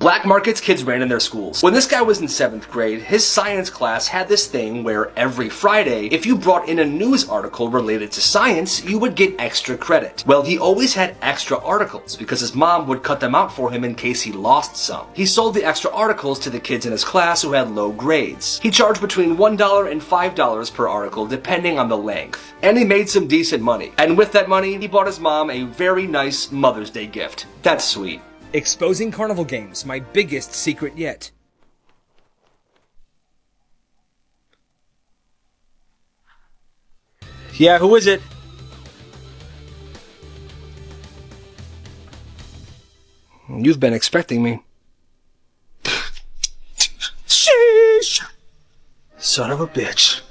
Black markets kids ran in their schools. When this guy was in 7th grade, his science class had this thing where every Friday, if you brought in a news article related to science, you would get extra credit. Well, he always had extra articles because his mom would cut them out for him in case he lost some. He sold the extra articles to the kids in his class who had low grades. He charged between $1 and $5 per article depending on the length. And he made some decent money. And with that money, he bought his mom a very nice Mother's Day gift. That's sweet. Exposing carnival games, my biggest secret yet. Yeah, who is it? You've been expecting me. Sheesh! Son of a bitch.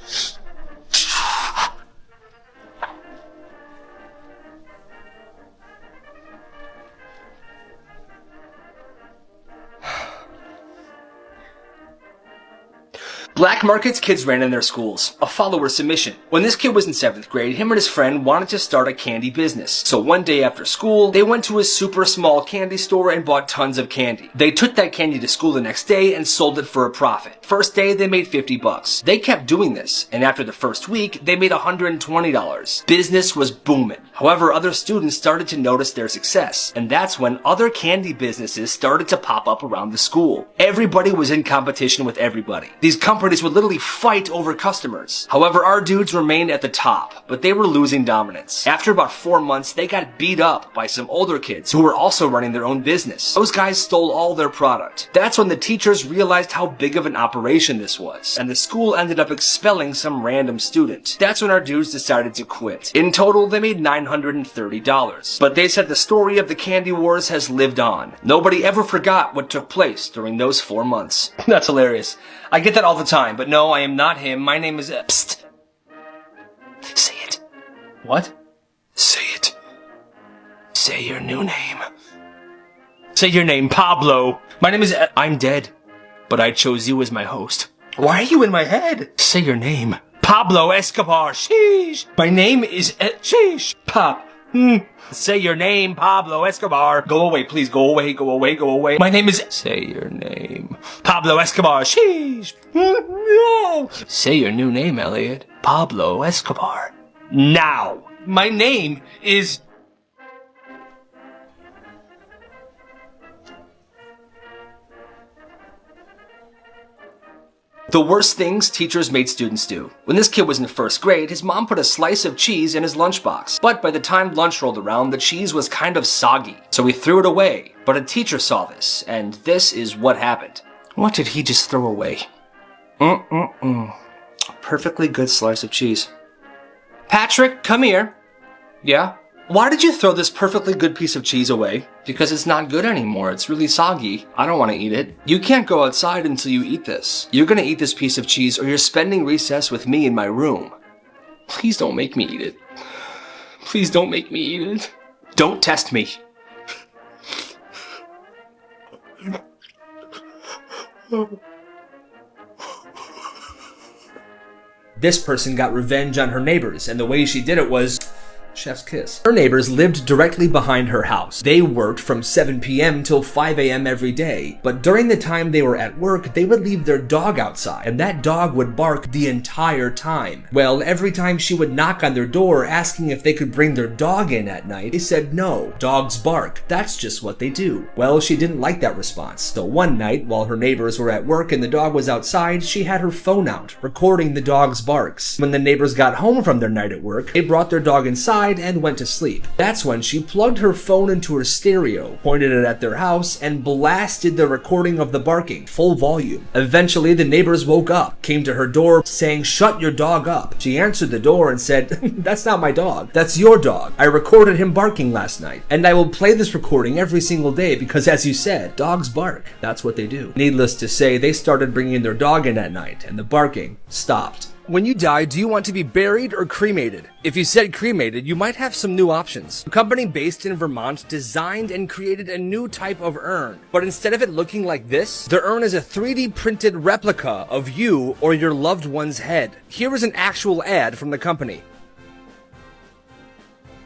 Black markets kids ran in their schools. A follower submission. When this kid was in 7th grade, him and his friend wanted to start a candy business. So one day after school, they went to a super small candy store and bought tons of candy. They took that candy to school the next day and sold it for a profit. First day, they made $50. They kept doing this, and after the first week, they made $120. Business was booming. However, other students started to notice their success, and that's when other candy businesses started to pop up around the school. Everybody was in competition with everybody. These companies would literally fight over customers. However, our dudes remained at the top, but they were losing dominance. After about 4 months, they got beat up by some older kids who were also running their own business. Those guys stole all their product. That's when the teachers realized how big of an operation this was, and the school ended up expelling some random student. That's when our dudes decided to quit. In total, they made $930. But they said the story of the candy wars has lived on. Nobody ever forgot what took place during those 4 months. That's hilarious. I get that all the time, but no, I am not him. My name is... Psst. Say it. What? Say it. Say your new name. Say your name, Pablo. My name is... I'm dead, but I chose you as my host. Why are you in my head? Say your name. Pablo Escobar. Sheesh. My name is... Sheesh. Say your name, Pablo Escobar. Go away, please. Go away, go away, go away. My name is... Say your name. Pablo Escobar. Sheesh. No. Say your new name, Elliot. Pablo Escobar. Now. My name is... The worst things teachers made students do. When this kid was in 1st grade, his mom put a slice of cheese in his lunchbox. But by the time lunch rolled around, the cheese was kind of soggy. So he threw it away. But a teacher saw this, and this is what happened. What did he just throw away? A perfectly good slice of cheese. Patrick, come here. Yeah? Why did you throw this perfectly good piece of cheese away? Because it's not good anymore. It's really soggy. I don't want to eat it. You can't go outside until you eat this. You're gonna eat this piece of cheese or you're spending recess with me in my room. Please don't make me eat it. Please don't make me eat it. Don't test me. This person got revenge on her neighbors, and the way she did it was... chef's kiss. Her neighbors lived directly behind her house. They worked from 7 p.m. till 5 a.m. every day, but during the time they were at work, they would leave their dog outside, and that dog would bark the entire time. Well, every time she would knock on their door asking if they could bring their dog in at night, they said no, dogs bark. That's just what they do. Well, she didn't like that response, so one night, while her neighbors were at work and the dog was outside, she had her phone out, recording the dog's barks. When the neighbors got home from their night at work, they brought their dog inside and went to sleep. That's when she plugged her phone into her stereo, pointed it at their house, and blasted the recording of the barking, full volume. Eventually, the neighbors woke up, came to her door, saying, "Shut your dog up." She answered the door and said, "That's not my dog. That's your dog. I recorded him barking last night, and I will play this recording every single day because, as you said, dogs bark. That's what they do." Needless to say, they started bringing their dog in at night, and the barking stopped. When you die, do you want to be buried or cremated? If you said cremated, you might have some new options. A company based in Vermont designed and created a new type of urn. But instead of it looking like this, the urn is a 3D printed replica of you or your loved one's head. Here is an actual ad from the company.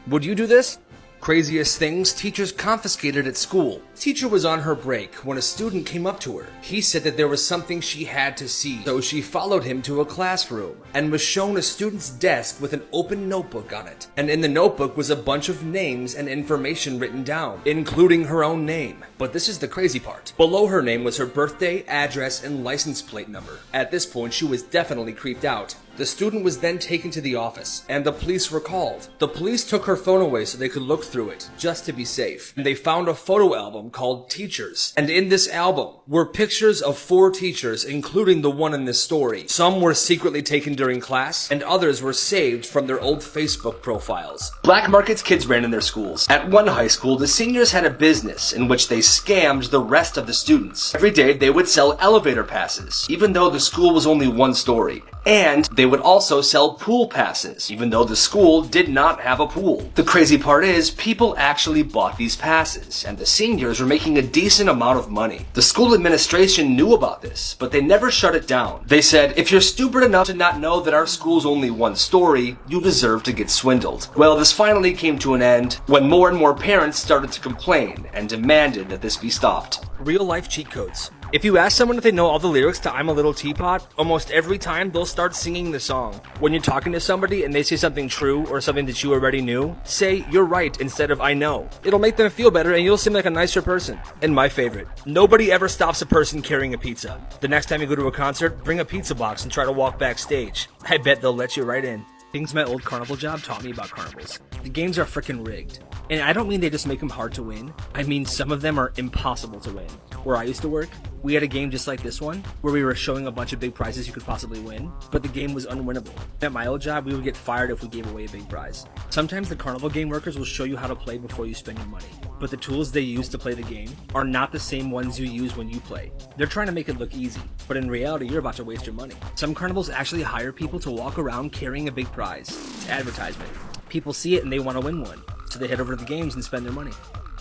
Would you do this? Craziest things teachers confiscated at school. Teacher was on her break when a student came up to her. He said that there was something she had to see, so she followed him to a classroom and was shown a student's desk with an open notebook on it. And in the notebook was a bunch of names and information written down, including her own name. But this is the crazy part. Below her name was her birthday, address, and license plate number. At this point, she was definitely creeped out. The student was then taken to the office, and the police were called. The police took her phone away so they could look through it, just to be safe. And they found a photo album called Teachers. And in this album were pictures of 4 teachers, including the one in this story. Some were secretly taken during class, and others were saved from their old Facebook profiles. Black markets kids ran in their schools. At one high school, the seniors had a business in which they scammed the rest of the students. Every day, they would sell elevator passes, even though the school was only 1 story. And they would also sell pool passes, even though the school did not have a pool. The crazy part is, people actually bought these passes, and the seniors were making a decent amount of money. The school administration knew about this, but they never shut it down. They said, if you're stupid enough to not know that our school's only 1 story, you deserve to get swindled. Well, this finally came to an end when more and more parents started to complain and demanded that this be stopped. Real life cheat codes. If you ask someone if they know all the lyrics to I'm a Little Teapot, almost every time they'll start singing the song. When you're talking to somebody and they say something true or something that you already knew, say you're right instead of I know. It'll make them feel better and you'll seem like a nicer person. And my favorite, nobody ever stops a person carrying a pizza. The next time you go to a concert, bring a pizza box and try to walk backstage. I bet they'll let you right in. Things my old carnival job taught me about carnivals. The games are frickin' rigged. And I don't mean they just make them hard to win. I mean some of them are impossible to win. Where I used to work, we had a game just like this one, where we were showing a bunch of big prizes you could possibly win, but the game was unwinnable. At my old job, we would get fired if we gave away a big prize. Sometimes the carnival game workers will show you how to play before you spend your money, but the tools they use to play the game are not the same ones you use when you play. They're trying to make it look easy, but in reality, you're about to waste your money. Some carnivals actually hire people to walk around carrying a big prize. It's advertisement. People see it and they want to win one, so they head over to the games and spend their money.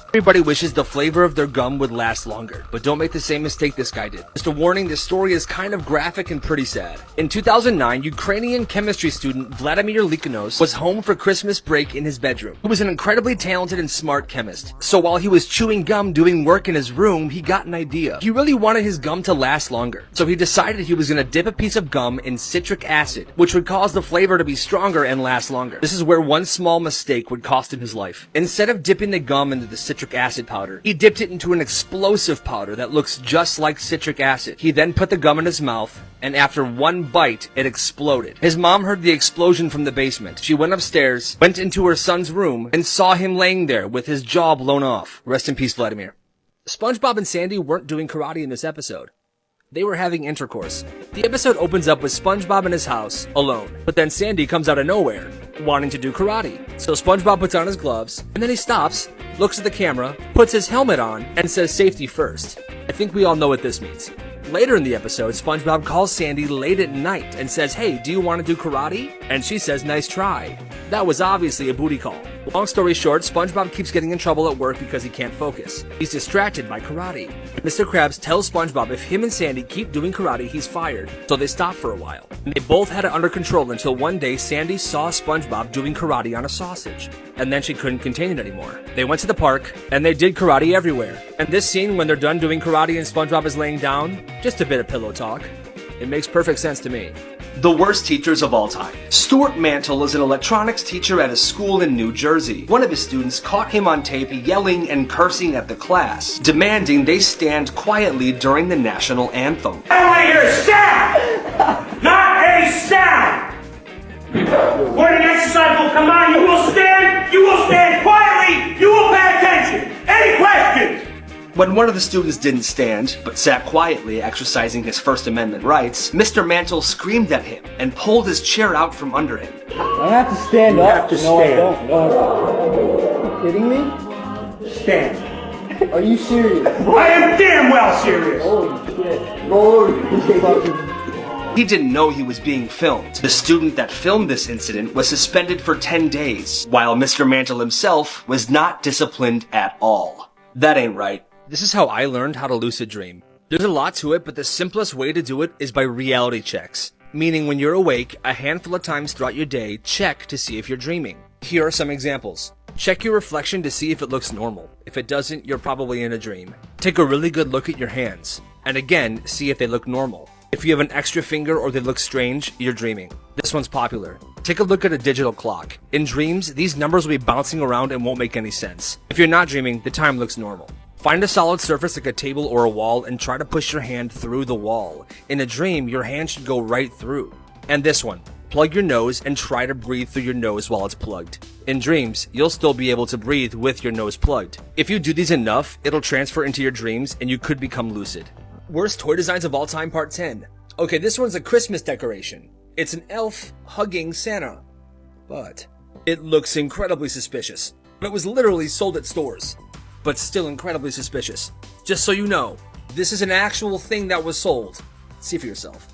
Everybody wishes the flavor of their gum would last longer, but don't make the same mistake this guy did. Just a warning, this story is kind of graphic and pretty sad. In 2009, Ukrainian chemistry student Vladimir Likanos was home for Christmas break in his bedroom. He was an incredibly talented and smart chemist. So while he was chewing gum doing work in his room, he got an idea. He really wanted his gum to last longer. So he decided he was going to dip a piece of gum in citric acid, which would cause the flavor to be stronger and last longer. This is where one small mistake would cost him his life. Instead of dipping the gum into the citric acid powder, he dipped it into an explosive powder that looks just like citric acid. He then put the gum in his mouth, and after one bite, it exploded. His mom heard the explosion from the basement. She went upstairs, went into her son's room, and saw him laying there with his jaw blown off. Rest in peace, Vladimir. SpongeBob and Sandy weren't doing karate in this episode. They were having intercourse. The episode opens up with SpongeBob in his house, alone. But then Sandy comes out of nowhere, wanting to do karate. So SpongeBob puts on his gloves, and then he stops, looks at the camera, puts his helmet on, and says safety first. I think we all know what this means. Later in the episode, SpongeBob calls Sandy late at night and says, "Hey, do you want to do karate?" And she says, "Nice try." That was obviously a booty call. Long story short, SpongeBob keeps getting in trouble at work because he can't focus. He's distracted by karate. Mr. Krabs tells SpongeBob if him and Sandy keep doing karate, he's fired. So they stop for a while. And they both had it under control until one day Sandy saw SpongeBob doing karate on a sausage. And then she couldn't contain it anymore. They went to the park, and they did karate everywhere. And this scene when they're done doing karate and SpongeBob is laying down, just a bit of pillow talk. It makes perfect sense to me. The worst teachers of all time. Stuart Mantle is an electronics teacher at a school in New Jersey. One of his students caught him on tape yelling and cursing at the class, demanding they stand quietly during the national anthem. I want to hear a sound! Not a sound! When an exercise will come on, you will stand quietly, you will pay attention. Any questions? When one of the students didn't stand, but sat quietly exercising his First Amendment rights, Mr. Mantle screamed at him and pulled his chair out from under him. I have to stand up. You have to stand. No, I don't. Are you kidding me? Stand. Are you serious? I am damn well serious. Holy shit. Holy He didn't know he was being filmed. The student that filmed this incident was suspended for 10 days, while Mr. Mantle himself was not disciplined at all. That ain't right. This is how I learned how to lucid dream. There's a lot to it, but the simplest way to do it is by reality checks. Meaning when you're awake, a handful of times throughout your day, check to see if you're dreaming. Here are some examples. Check your reflection to see if it looks normal. If it doesn't, you're probably in a dream. Take a really good look at your hands, and again, see if they look normal. If you have an extra finger or they look strange, you're dreaming. This one's popular. Take a look at a digital clock. In dreams, these numbers will be bouncing around and won't make any sense. If you're not dreaming, the time looks normal. Find a solid surface like a table or a wall and try to push your hand through the wall. In a dream, your hand should go right through. And this one. Plug your nose and try to breathe through your nose while it's plugged. In dreams, you'll still be able to breathe with your nose plugged. If you do these enough, it'll transfer into your dreams and you could become lucid. Worst toy designs of all time, part 10. Okay, this one's a Christmas decoration. It's an elf hugging Santa. But it looks incredibly suspicious. It was literally sold at stores. But still incredibly suspicious. Just so you know, this is an actual thing that was sold. See for yourself.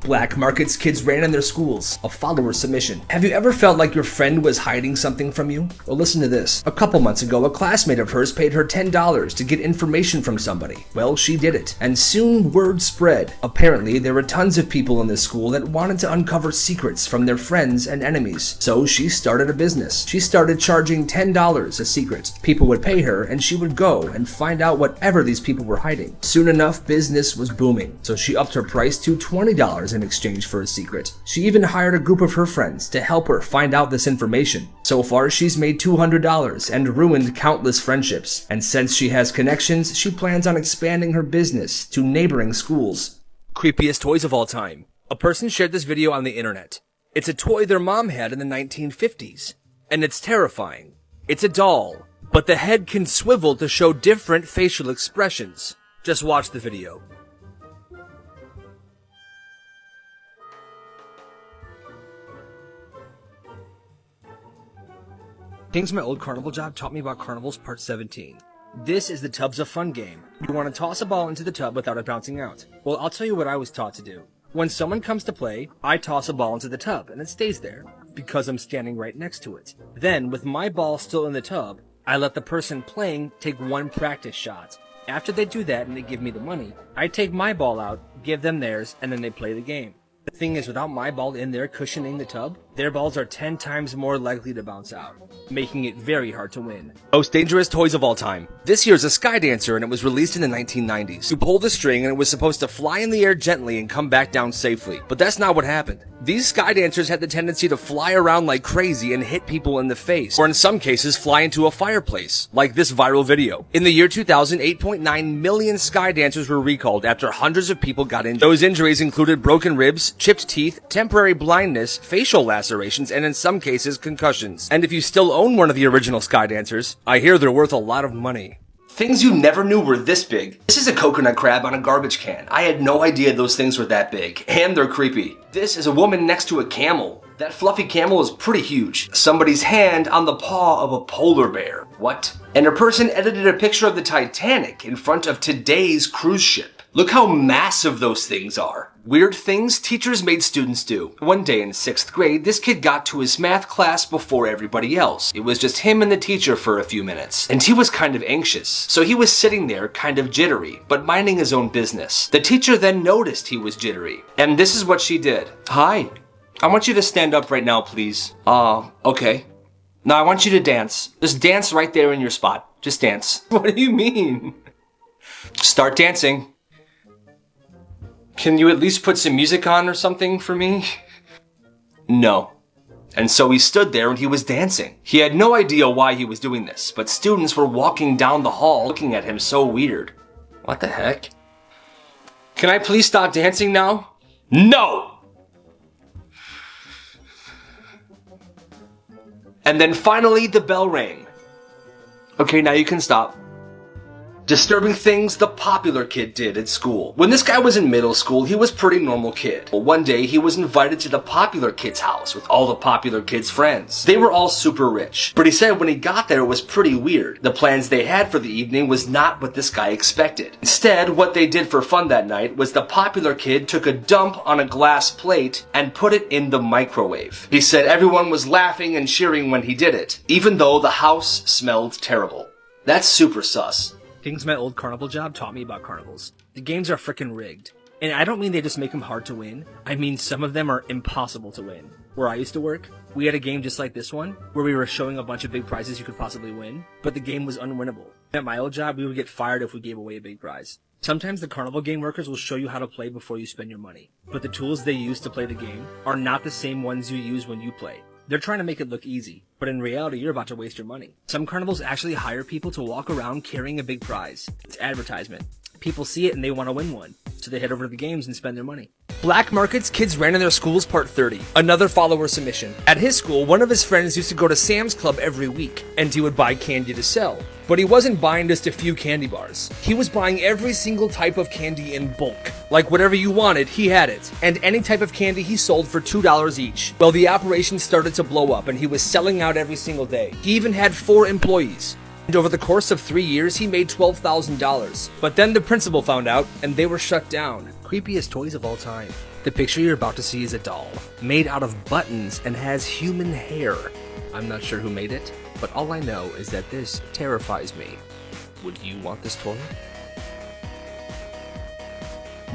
Black markets kids ran in their schools. A follower submission. Have you ever felt like your friend was hiding something from you? Well, listen to this. A couple months ago, a classmate of hers paid her $10 to get information from somebody. Well, she did it. And soon word spread. Apparently, there were tons of people in this school that wanted to uncover secrets from their friends and enemies. So she started a business. She started charging $10 a secret. People would pay her and she would go and find out whatever these people were hiding. Soon enough, business was booming. So she upped her price to $20 in exchange for a secret. She even hired a group of her friends to help her find out this information. So far, she's made $200 and ruined countless friendships. And since she has connections, she plans on expanding her business to neighboring schools. Creepiest toys of all time. A person shared this video on the internet. It's a toy their mom had in the 1950s. And it's terrifying. It's a doll, but the head can swivel to show different facial expressions. Just watch the video. Things my old carnival job taught me about carnivals, part 17. This is the Tubs of Fun game. You want to toss a ball into the tub without it bouncing out. Well, I'll tell you what I was taught to do. When someone comes to play, I toss a ball into the tub and it stays there, because I'm standing right next to it. Then, with my ball still in the tub, I let the person playing take one practice shot. After they do that and they give me the money, I take my ball out, give them theirs, and then they play the game. The thing is, without my ball in there cushioning the tub, their balls are 10 times more likely to bounce out, making it very hard to win. Most dangerous toys of all time. This year's a Sky Dancer and it was released in the 1990s. You pulled the string and it was supposed to fly in the air gently and come back down safely. But that's not what happened. These Sky Dancers had the tendency to fly around like crazy and hit people in the face, or in some cases fly into a fireplace, like this viral video. In the year 2000, 8.9 million Sky Dancers were recalled after hundreds of people got injured. Those injuries included broken ribs, chipped teeth, temporary blindness, facial lacerations, and in some cases, concussions. And if you still own one of the original Sky Dancers, I hear they're worth a lot of money. Things you never knew were this big. This is a coconut crab on a garbage can. I had no idea those things were that big. And they're creepy. This is a woman next to a camel. That fluffy camel is pretty huge. Somebody's hand on the paw of a polar bear. What? And a person edited a picture of the Titanic in front of today's cruise ship. Look how massive those things are. Weird things teachers made students do. One day in 6th grade, this kid got to his math class before everybody else. It was just him and the teacher for a few minutes. And he was kind of anxious. So he was sitting there kind of jittery, but minding his own business. The teacher then noticed he was jittery. And this is what she did. Hi, I want you to stand up right now, please. Okay. Now I want you to dance. Just dance right there in your spot. Just dance. What do you mean? Start dancing. Can you at least put some music on or something for me? No. And so he stood there and he was dancing. He had no idea why he was doing this, but students were walking down the hall looking at him so weird. What the heck? Can I please stop dancing now? No! And then finally the bell rang. Okay, now you can stop. Disturbing things the popular kid did at school. When this guy was in middle school, he was a pretty normal kid. Well, one day he was invited to the popular kid's house with all the popular kid's friends. They were all super rich. But he said when he got there it was pretty weird. The plans they had for the evening was not what this guy expected. Instead, what they did for fun that night was the popular kid took a dump on a glass plate and put it in the microwave. He said everyone was laughing and cheering when he did it, even though the house smelled terrible. That's super sus. Things my old carnival job taught me about carnivals. The games are frickin' rigged. And I don't mean they just make them hard to win. I mean some of them are impossible to win. Where I used to work, we had a game just like this one, where we were showing a bunch of big prizes you could possibly win, but the game was unwinnable. At my old job, we would get fired if we gave away a big prize. Sometimes the carnival game workers will show you how to play before you spend your money, but the tools they use to play the game are not the same ones you use when you play. They're trying to make it look easy, but in reality, you're about to waste your money. Some carnivals actually hire people to walk around carrying a big prize. It's advertisement. People see it and they want to win one, so they head over to the games and spend their money. Black Markets Kids Ran in Their Schools Part 30. Another follower submission. At his school, one of his friends used to go to Sam's Club every week, and he would buy candy to sell. But he wasn't buying just a few candy bars. He was buying every single type of candy in bulk. Like whatever you wanted, he had it. And any type of candy he sold for $2 each. Well, the operation started to blow up, and he was selling out every single day. He even had 4 employees. And over the course of 3 years, he made $12,000. But then the principal found out, and they were shut down. Creepiest toys of all time. The picture you're about to see is a doll, made out of buttons and has human hair. I'm not sure who made it, but all I know is that this terrifies me. Would you want this toy?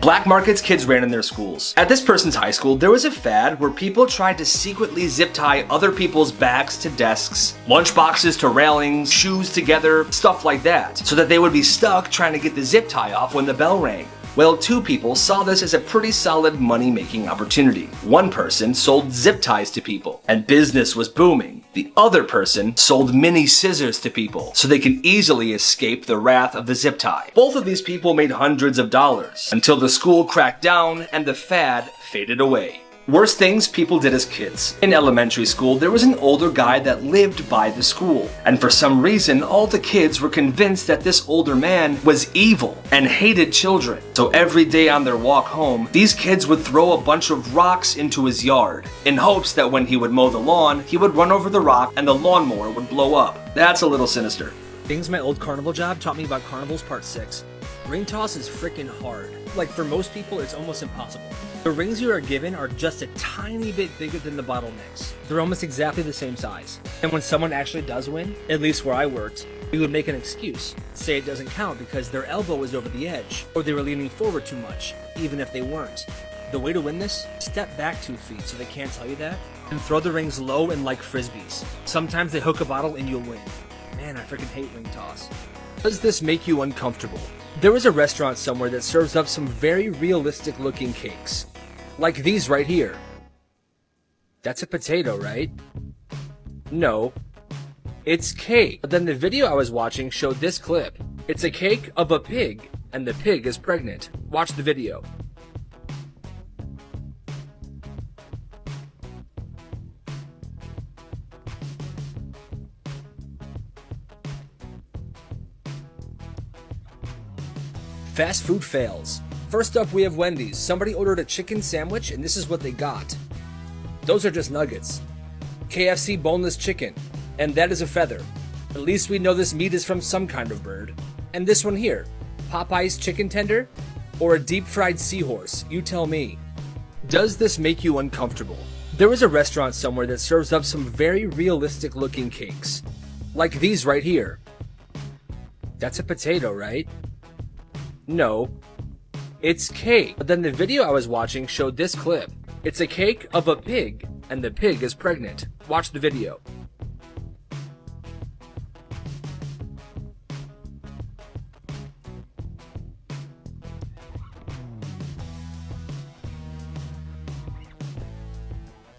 Black markets kids ran in their schools. At this person's high school, there was a fad where people tried to secretly zip tie other people's bags to desks, lunchboxes to railings, shoes together, stuff like that, so that they would be stuck trying to get the zip tie off when the bell rang. Well, 2 people saw this as a pretty solid money-making opportunity. One person sold zip ties to people, and business was booming. The other person sold mini scissors to people, so they could easily escape the wrath of the zip tie. Both of these people made hundreds of dollars, until the school cracked down and the fad faded away. Worst things people did as kids. In elementary school, there was an older guy that lived by the school, and for some reason, all the kids were convinced that this older man was evil and hated children. So every day on their walk home, these kids would throw a bunch of rocks into his yard, in hopes that when he would mow the lawn, he would run over the rock and the lawnmower would blow up. That's a little sinister. Things my old carnival job taught me about carnivals Part 6. Ring toss is freaking hard. Like for most people, it's almost impossible. The rings you are given are just a tiny bit bigger than the bottlenecks. They're almost exactly the same size. And when someone actually does win, at least where I worked, we would make an excuse. Say it doesn't count because their elbow was over the edge, or they were leaning forward too much, even if they weren't. The way to win this? Step back 2 feet so they can't tell you that, and throw the rings low and like frisbees. Sometimes they hook a bottle and you'll win. Man, I freaking hate ring toss. Does this make you uncomfortable? There is a restaurant somewhere that serves up some very realistic looking cakes. Like these right here. That's a potato, right? No. It's cake. But then the video I was watching showed this clip. It's a cake of a pig, and the pig is pregnant. Watch the video. Fast food fails. First up, we have Wendy's. Somebody ordered a chicken sandwich, and this is what they got. Those are just nuggets. KFC boneless chicken, and that is a feather. At least we know this meat is from some kind of bird. And this one here, Popeye's chicken tender, or a deep-fried seahorse? You tell me. Does this make you uncomfortable? There is a restaurant somewhere that serves up some very realistic-looking cakes. Like these right here. That's a potato, right? No. It's cake. But then the video I was watching showed this clip. It's a cake of a pig, and the pig is pregnant. Watch the video.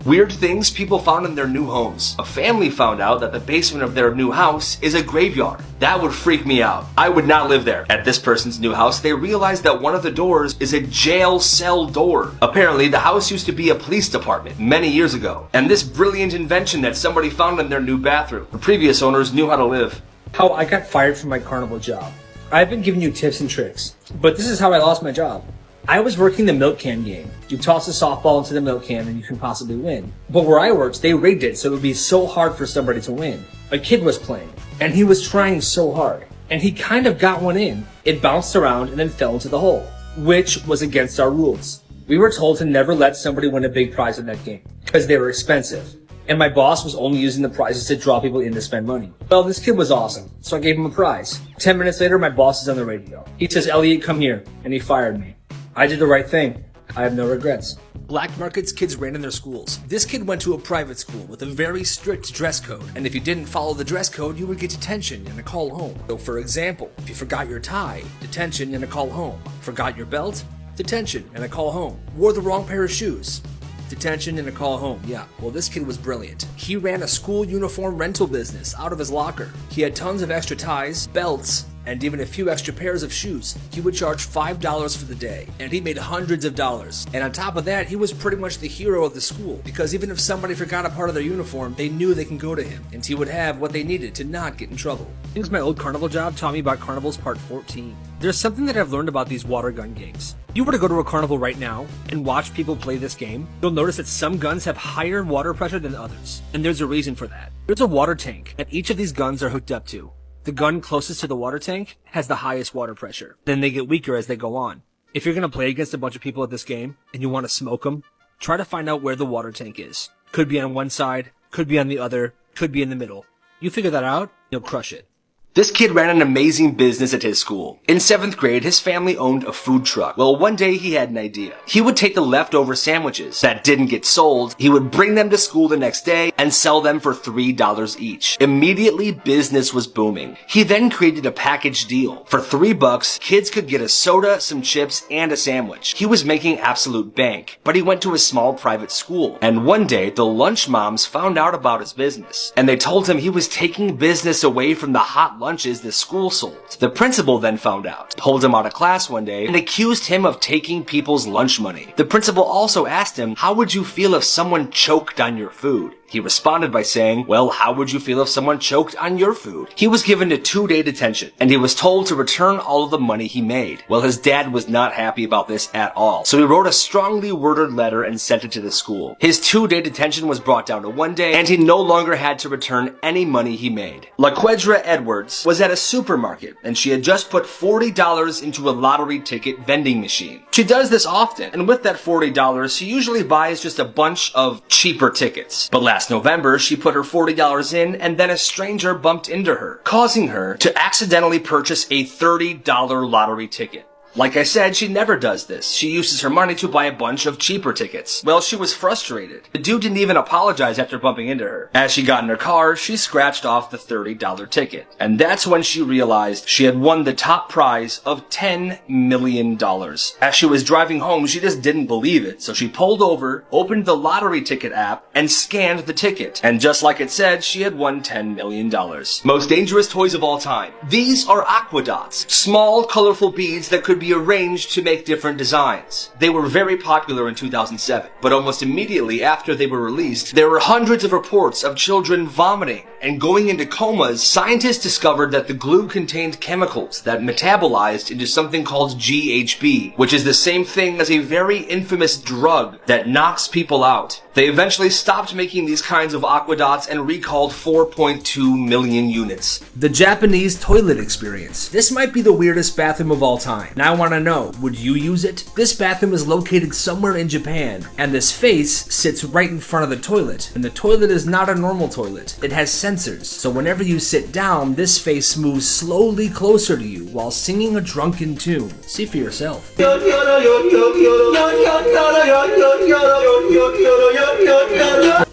Weird things people found in their new homes. A family found out that the basement of their new house is a graveyard. That would freak me out. I would not live there. At this person's new house, they realized that one of the doors is a jail cell door. Apparently, the house used to be a police department many years ago. And this brilliant invention that somebody found in their new bathroom. The previous owners knew how to live. How I got fired from my carnival job. I've been giving you tips and tricks, but this is how I lost my job. I was working the milk can game. You toss a softball into the milk can and you can possibly win. But where I worked, they rigged it so it would be so hard for somebody to win. A kid was playing, and he was trying so hard. And he kind of got one in. It bounced around and then fell into the hole, which was against our rules. We were told to never let somebody win a big prize in that game, because they were expensive. And my boss was only using the prizes to draw people in to spend money. Well, this kid was awesome, so I gave him a prize. 10 minutes later, my boss is on the radio. He says, "Elliot, come here," and he fired me. I did the right thing. I have no regrets. Black markets kids ran in their schools. This kid went to a private school with a very strict dress code, and if you didn't follow the dress code, you would get detention and a call home. So for example, if you forgot your tie, detention and a call home. Forgot your belt, detention and a call home. Wore the wrong pair of shoes, detention and a call home. Yeah, well, this kid was brilliant. He ran a school uniform rental business out of his locker. He had tons of extra ties, belts, and even a few extra pairs of shoes. He would charge $5 for the day, and he made hundreds of dollars. And on top of that, he was pretty much the hero of the school, because even if somebody forgot a part of their uniform, they knew they can go to him, and he would have what they needed to not get in trouble. Here's my old carnival job taught me about carnivals part 14. There's something that I've learned about these water gun games. If you were to go to a carnival right now and watch people play this game, you'll notice that some guns have higher water pressure than others, and there's a reason for that. There's a water tank that each of these guns are hooked up to. The gun closest to the water tank has the highest water pressure. Then they get weaker as they go on. If you're going to play against a bunch of people at this game and you want to smoke them, try to find out where the water tank is. Could be on one side, could be on the other, could be in the middle. You figure that out, you'll crush it. This kid ran an amazing business at his school. In 7th grade, his family owned a food truck. Well, one day he had an idea. He would take the leftover sandwiches that didn't get sold, he would bring them to school the next day and sell them for $3 each. Immediately, business was booming. He then created a package deal. For $3, kids could get a soda, some chips, and a sandwich. He was making absolute bank, but he went to a small private school. And one day, the lunch moms found out about his business, and they told him he was taking business away from the hot lunches the school sold. The principal then found out, pulled him out of class one day, and accused him of taking people's lunch money. The principal also asked him, "How would you feel if someone choked on your food?" He responded by saying, "Well, how would you feel if someone choked on your food?" He was given a 2-day detention, and he was told to return all of the money he made. Well, his dad was not happy about this at all, so he wrote a strongly worded letter and sent it to the school. His 2-day detention was brought down to 1 day, and he no longer had to return any money he made. LaQuedra Edwards was at a supermarket, and she had just put $40 into a lottery ticket vending machine. She does this often, and with that $40, she usually buys just a bunch of cheaper tickets. But last November, she put her $40 in, and then a stranger bumped into her, causing her to accidentally purchase a $30 lottery ticket. Like I said, she never does this. She uses her money to buy a bunch of cheaper tickets. Well, she was frustrated. The dude didn't even apologize after bumping into her. As she got in her car, she scratched off the $30 ticket. And that's when she realized she had won the top prize of $10 million. As she was driving home, she just didn't believe it. So she pulled over, opened the lottery ticket app, and scanned the ticket. And just like it said, she had won $10 million. Most dangerous toys of all time. These are aquadots. Small, colorful beads that could be arranged to make different designs. They were very popular in 2007, but almost immediately after they were released, there were hundreds of reports of children vomiting and going into comas. Scientists discovered that the glue contained chemicals that metabolized into something called GHB, which is the same thing as a very infamous drug that knocks people out. They eventually stopped making these kinds of aquadots and recalled 4.2 million units. The Japanese toilet experience. This might be the weirdest bathroom of all time. Now I want to know, would you use it? This bathroom is located somewhere in Japan, and this face sits right in front of the toilet. And the toilet is not a normal toilet. It has sensors, so whenever you sit down, this face moves slowly closer to you while singing a drunken tune. See for yourself.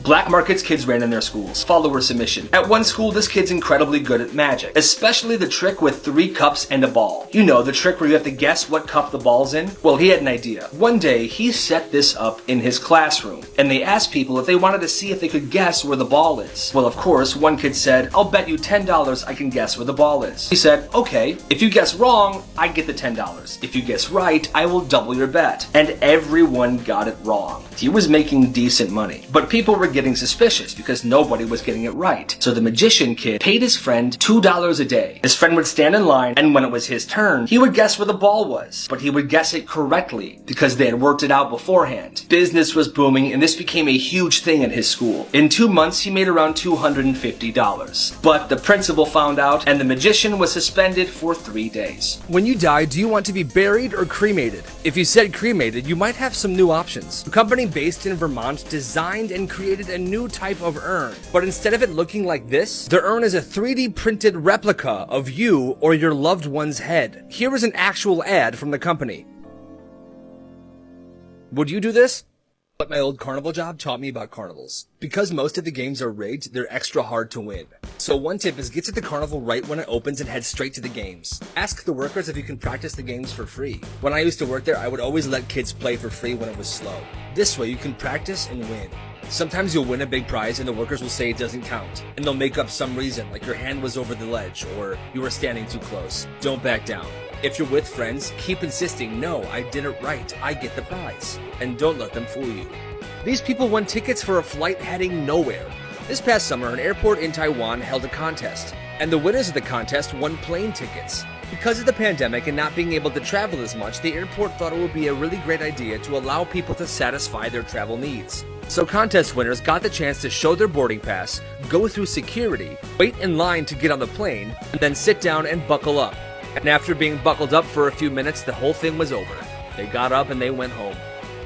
Black markets kids ran in their schools. Follower submission. At one school, this kid's incredibly good at magic, especially the trick with 3 cups and a ball. You know, the trick where you have to guess what cup the ball's in? Well, he had an idea. One day, he set this up in his classroom, and they asked people if they wanted to see if they could guess where the ball is. Well, of course, one kid said, "I'll bet you $10 I can guess where the ball is." He said, "Okay, if you guess wrong, I get the $10. If you guess right, I will double your bet." And everyone got it wrong. He was making decent money, but people were getting suspicious because nobody was getting it right. So the magician kid paid his friend $2 a day. His friend would stand in line, and when it was his turn, he would guess where the ball was, but he would guess it correctly because they had worked it out beforehand. Business was booming, and this became a huge thing in his school. In 2 months, he made around $250. But the principal found out, and the magician was suspended for 3 days. When you die, do you want to be buried or cremated? If you said cremated, you might have some new options. A company based in Vermont designed and created a new type of urn, but instead of it looking like this, the urn is a 3D printed replica of you or your loved one's head. Here is an actual ad from the company. Would you do this? But my old carnival job taught me about carnivals. Because most of the games are rigged, they're extra hard to win. So one tip is get to the carnival right when it opens and head straight to the games. Ask the workers if you can practice the games for free. When I used to work there, I would always let kids play for free when it was slow. This way you can practice and win. Sometimes you'll win a big prize and the workers will say it doesn't count. And they'll make up some reason, like your hand was over the ledge or you were standing too close. Don't back down. If you're with friends, keep insisting, no, I did it right, I get the prize. And don't let them fool you. These people won tickets for a flight heading nowhere. This past summer, an airport in Taiwan held a contest, and the winners of the contest won plane tickets. Because of the pandemic and not being able to travel as much, the airport thought it would be a really great idea to allow people to satisfy their travel needs. So contest winners got the chance to show their boarding pass, go through security, wait in line to get on the plane, and then sit down and buckle up. And after being buckled up for a few minutes, the whole thing was over. They got up and they went home.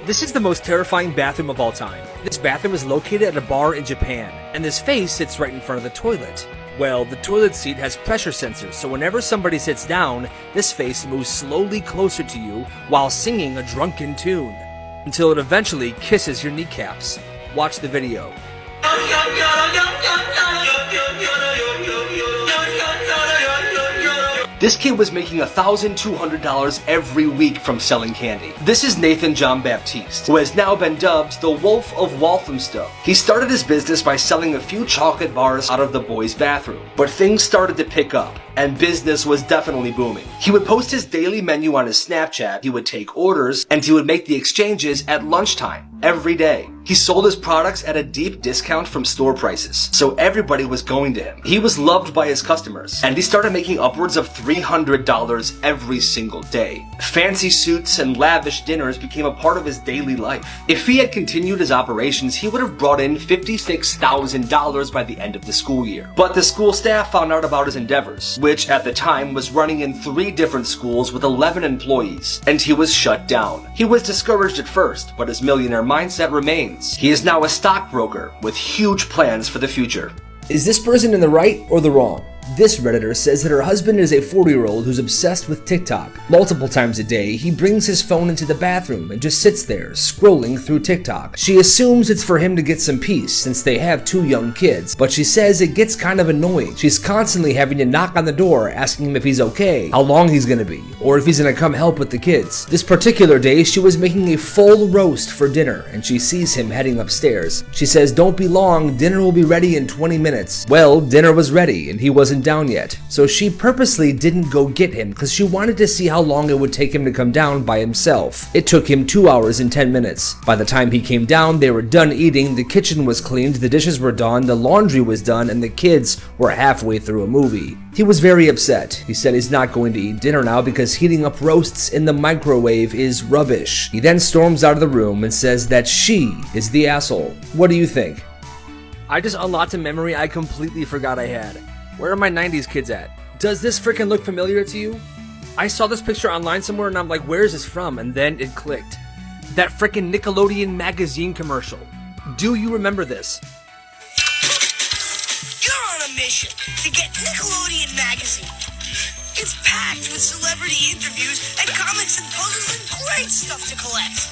This is the most terrifying bathroom of all time. This bathroom is located at a bar in Japan, and this face sits right in front of the toilet. Well, the toilet seat has pressure sensors, so whenever somebody sits down, this face moves slowly closer to you while singing a drunken tune, until it eventually kisses your kneecaps. Watch the video. This kid was making $1,200 every week from selling candy. This is Nathan John Baptiste, who has now been dubbed the Wolf of Walthamstow. He started his business by selling a few chocolate bars out of the boys' bathroom, but things started to pick up, and business was definitely booming. He would post his daily menu on his Snapchat, he would take orders, and he would make the exchanges at lunchtime every day. He sold his products at a deep discount from store prices, so everybody was going to him. He was loved by his customers, and he started making upwards of $300 every single day. Fancy suits and lavish dinners became a part of his daily life. If he had continued his operations, he would have brought in $56,000 by the end of the school year. But the school staff found out about his endeavors, which at the time was running in 3 different schools with 11 employees, and he was shut down. He was discouraged at first, but his millionaire mindset remains. He is now a stockbroker with huge plans for the future. Is this person in the right or the wrong? This Redditor says that her husband is a 40-year-old who's obsessed with TikTok. Multiple times a day, he brings his phone into the bathroom and just sits there, scrolling through TikTok. She assumes it's for him to get some peace, since they have 2 young kids, but she says it gets kind of annoying. She's constantly having to knock on the door, asking him if he's okay, how long he's gonna be, or if he's gonna come help with the kids. This particular day, she was making a full roast for dinner, and she sees him heading upstairs. She says, "Don't be long, dinner will be ready in 20 minutes. Well, dinner was ready, and he wasn't down yet, so she purposely didn't go get him because she wanted to see how long it would take him to come down by himself. It took him 2 hours and 10 minutes. By the time he came down, they were done eating, the kitchen was cleaned, the dishes were done, the laundry was done, and the kids were halfway through a movie. He was very upset. He said he's not going to eat dinner now because heating up roasts in the microwave is rubbish. He then storms out of the room and says that she is the asshole. What do you think?" I just unlocked a memory I completely forgot I had. Where are my 90s kids at? Does this frickin' look familiar to you? I saw this picture online somewhere and I'm like, where is this from? And then it clicked. That frickin' Nickelodeon magazine commercial. Do you remember this? You're on a mission to get Nickelodeon magazine. It's packed with celebrity interviews and comics and puzzles and great stuff to collect.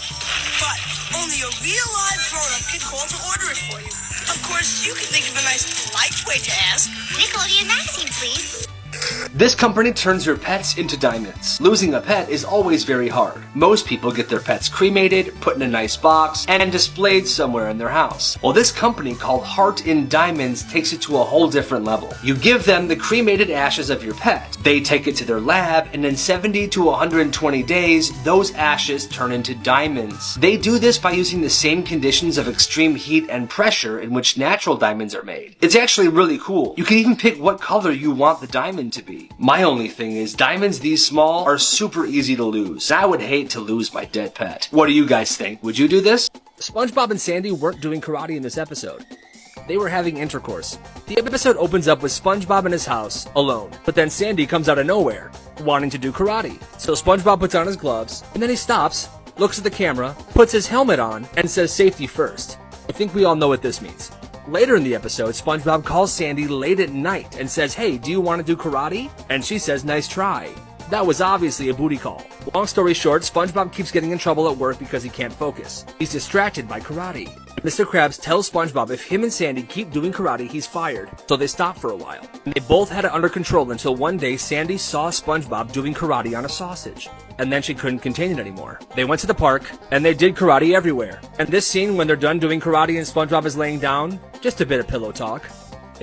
But only a real live grown-up can call to order it for you. Of course, you can think of a nice, polite way to ask. Nickelodeon magazine, please. This company turns your pets into diamonds. Losing a pet is always very hard. Most people get their pets cremated, put in a nice box, and displayed somewhere in their house. Well, this company called Heart in Diamonds takes it to a whole different level. You give them the cremated ashes of your pet. They take it to their lab, and in 70 to 120 days, those ashes turn into diamonds. They do this by using the same conditions of extreme heat and pressure in which natural diamonds are made. It's actually really cool. You can even pick what color you want the diamond to be. My only thing is, diamonds these small are super easy to lose. I would hate to lose my dead pet. What do you guys think? Would you do this? SpongeBob and Sandy weren't doing karate in this episode. They were having intercourse. The episode opens up with SpongeBob in his house, alone. But then Sandy comes out of nowhere, wanting to do karate. So SpongeBob puts on his gloves, and then he stops, looks at the camera, puts his helmet on, and says safety first. I think we all know what this means. Later in the episode, SpongeBob calls Sandy late at night and says, "Hey, do you want to do karate?" And she says, "Nice try." That was obviously a booty call. Long story short, SpongeBob keeps getting in trouble at work because he can't focus. He's distracted by karate. Mr. Krabs tells SpongeBob if him and Sandy keep doing karate, he's fired. So they stop for a while. And they both had it under control until one day Sandy saw SpongeBob doing karate on a sausage. And then she couldn't contain it anymore. They went to the park, and they did karate everywhere. And this scene when they're done doing karate and SpongeBob is laying down, just a bit of pillow talk.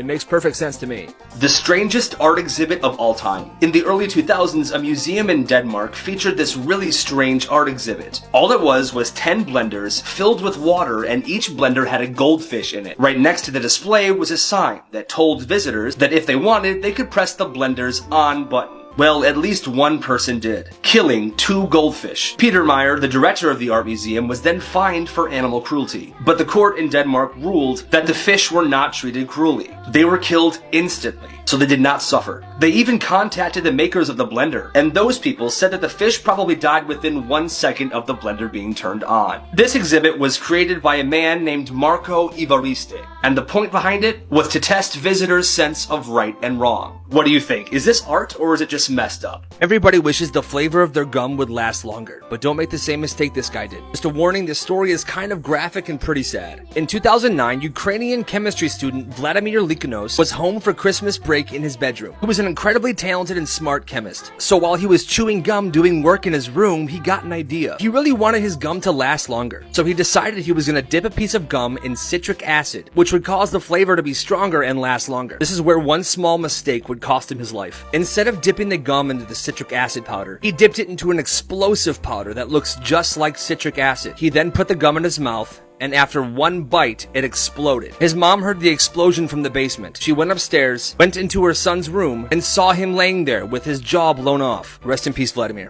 It makes perfect sense to me. The strangest art exhibit of all time. In the early 2000s, a museum in Denmark featured this really strange art exhibit. All it was 10 blenders filled with water, and each blender had a goldfish in it. Right next to the display was a sign that told visitors that if they wanted, they could press the blender's on button. Well, at least one person did, killing 2 goldfish. Peter Meyer, the director of the art museum, was then fined for animal cruelty. But the court in Denmark ruled that the fish were not treated cruelly. They were killed instantly, so they did not suffer. They even contacted the makers of the blender, and those people said that the fish probably died within 1 second of the blender being turned on. This exhibit was created by a man named Marco Ivariste, and the point behind it was to test visitors' sense of right and wrong. What do you think? Is this art, or is it just messed up? Everybody wishes the flavor of their gum would last longer, but don't make the same mistake this guy did. Just a warning, this story is kind of graphic and pretty sad. In 2009, Ukrainian chemistry student Vladimir Likanos was home for Christmas break in his bedroom. He was an incredibly talented and smart chemist. So while he was chewing gum doing work in his room, he got an idea. He really wanted his gum to last longer. So he decided he was going to dip a piece of gum in citric acid, which would cause the flavor to be stronger and last longer. This is where one small mistake would cost him his life. Instead of dipping the gum into the citric acid powder, he dipped it into an explosive powder that looks just like citric acid. He then put the gum in his mouth, and after one bite, it exploded. His mom heard the explosion from the basement. She went upstairs, went into her son's room, and saw him laying there with his jaw blown off. Rest in peace, Vladimir.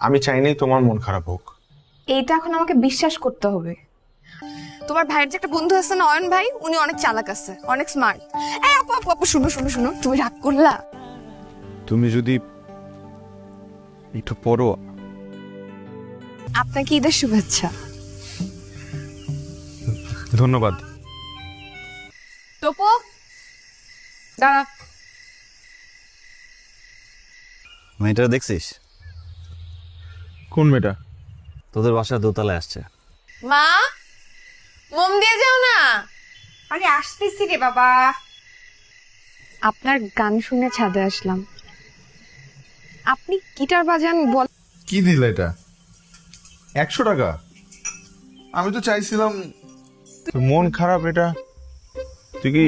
আমি চাইনি তোমার মন খারাপ হোক। এইটা এখন আমাকে বিশ্বাস করতে হবে। তোমার ভাইয়ের যে একটা বন্ধু আছে না অয়ন ভাই, উনি অনেক চালাক আছে, অনেক স্মার্ট। এই আপু আপু আপু শুনো শুনো শুনো, তুমি রাগ করলা? তুমি যদি একটু পড়ো। আপনাকে ঈদের শুভেচ্ছা। ধন্যবাদ। টোপো দাঁড়া। মেয়েটা দেখছিস? কোন মেয়েটা? তোদের বাসার দোতলায় আসছে। মা মোম দিয়ে যাও না। আরে আসতেছি রে বাবা। আপনার গান শুনে ছাদে আসলাম। আপনি গিটার বাজান বল। কি দিল এটা? 100 টাকা? আমি তো চাইছিলাম। তোর মন খারাপ এটা তুই কি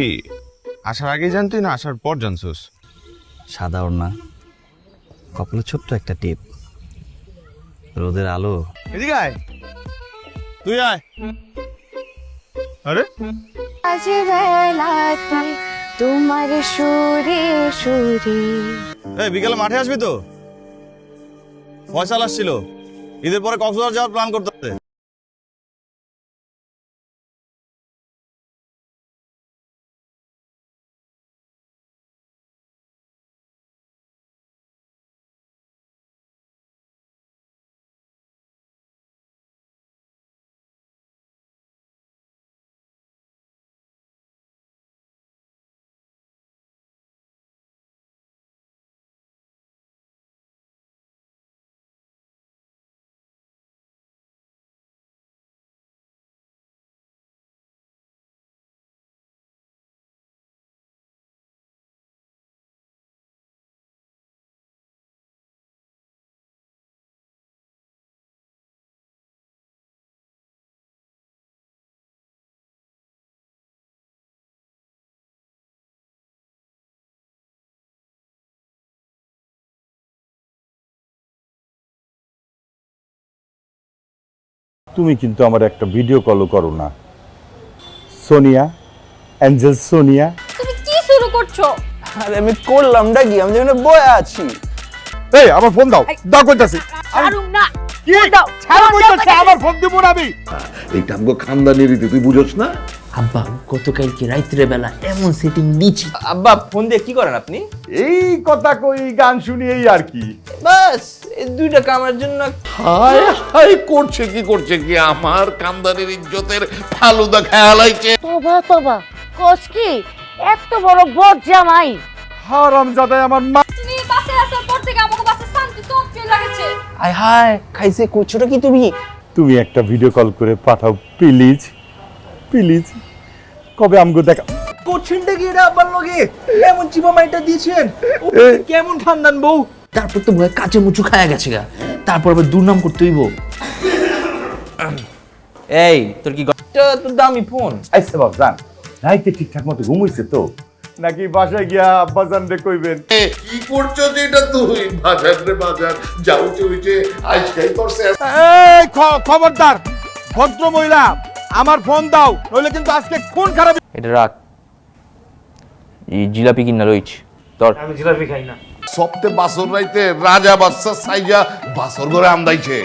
আসার আগে জানতি না আসার পর জানছস? সাদা ওড়না, কপালে ছোট্ট একটা টিপ, রোদের আলো। এদিকে আয়, তুই আয়। আরে আজ বেলাতে তোমার সুরে সুরে। এই বিকালে মাঠে আসবি তো? ফয়সাল আসছিল, ঈদের পরে কক্সবাজার যাওয়ার প্ল্যান করতেছে। তুমি কিন্তু আমার একটা ভিডিও কলও করো না। সোনিয়া, অ্যাঞ্জেল সোনিয়া। তুমি কি শুরু করছো? আরে আমি করলামটা কি? আমি যেখানে বয়ে আছি। এই আমার ফোন দাও, দাও কইতাছি। ছাড়ুম না। কি দাও? ছাড়ো কইতাছি, আমার ফোন দিব না আমি। এইটা আমগো খানদানি রীতি, তুই বুঝছ না? আব্বা গতকালকে রাত্রে বেলা এমন সেটিং দিছি। আব্বা ফোন দিয়ে কি করেন আপনি? এই কথা কই, গান শুনি, এই আর কি। বাস এই দুইটা কামের জন্য। হায় হায়, করছে কি আমার খানদানির ইজ্জতের ফালুদা খেয়ালাইছে। তোবা তোবা, কোস কি এত বড় বদ জামাই। হারামজাদা আমার মা। তুমি বাসে আসার পর থেকে আমাকে বাসে শান্তি তো হায় হায় খাইছে, করছোটা কি তুমি? তুমি একটা ভিডিও কল করে পাঠাও প্লিজ, প্লিজ। কবে আমগো দেখা করছেনটা কি এটা আব্বার লগে? এমন চিপা মাইটা দিয়েছেন, কেমন ঠান্ডান বউ। তারপর তো ভয় কাঁচে মুচু খায়া গেছে গা, তারপর আবার দুর্নাম করতে হইব। এই তোর কি তোর দামি ফোন? আইসে বাবজান, রাইতে ঠিকঠাক মতো ঘুমাইছে তো নাকি বাসায় গিয়া আব্বাজান রে কইবেন? কি করছো যেটা তুই? বাজার রে বাজার যাও চলছে আজকাই করছে। এই খবরদার ভদ্র মহিলা, আমার ফোন দাও, নইলে কিন্তু আজকে খুন খারাপ। এটা রাখ, এই জিলাপি কিনা রইছে তোর। সপ্তে বাসর রাইতে রাজা বাদশা সাইজা বাসর ঘরে আমদাইছে।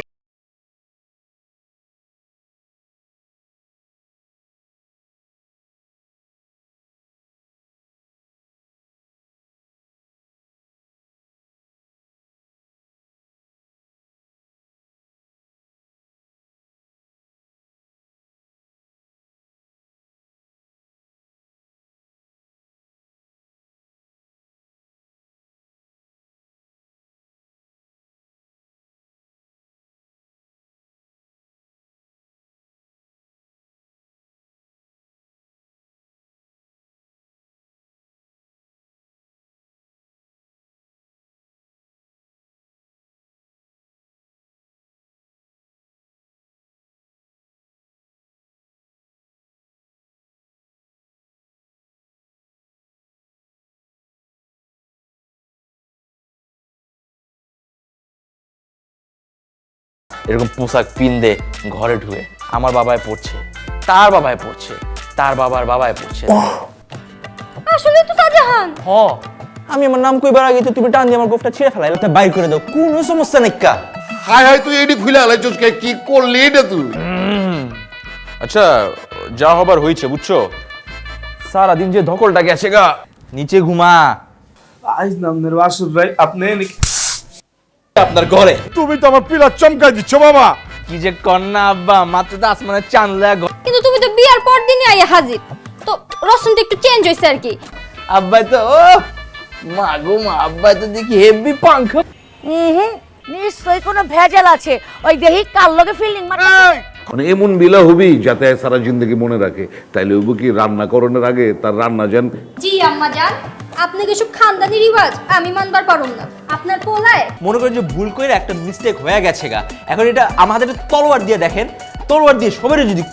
এরকম পোশাক পিন্দে ঘরে ঢুকে আমার বাবায় পড়ছে, তার বাবায় পড়ছে, তার বাবার বাবায় পড়ছে। আসলে তো শাহজাহান। হ, আমি আমার নাম কইবার আগে তো তুমি টান দিয়ে আমার গোফটা ছিঁড়ে ফেলাই, এটা বাইর করে দাও, কোনো সমস্যা নাই কা। হাই হাই তুই এডি খুলে আলাইছস কে? কি করলি এটা তুই? আচ্ছা, যা হবার হইছে বুঝছো, সারাদিন যে ধকলটা গেছে গা, নিচে ঘুমা। আজ নামনের বাসুর ভাই আপনি আপনার ঘরে তুমি তো আমার পিলার চমকাই দিচ্ছ বাবা। কি যে কন্যা আব্বা, মাত্র তো আসমানের চাঁদ লাগা। কিন্তু তুমি তো বিয়ার পর দিনই আইয়া হাজির, তো রসনটা একটু চেঞ্জ হয়েছে আর কি। আব্বাই তো ও মা গো মা, আব্বাই তো দেখি হেভি পাঙ্খ। নিশ্চয়ই কোনো ভেজাল আছে, ওই দেখি কার লগে ফিল্ডিং মারতে। মানে এমন বিলা হবি যাতে সারা জিন্দগি মনে রাখে। তাইলে হইব কি রান্না করণের আগে তার রান্না জান। জি আম্মা জান, আপনি কিছু খানদানি রিওয়াজ আমি মানবার পারুম না। আপনার পোলায় মনে করেন যে ভুল করে একটা মিস্টেক হয়ে গেছে গা, এখন এটা আমার হাতে একটা তলোয়ার দিয়ে দেখেন, তলোয়ার দিয়ে সবাই যদি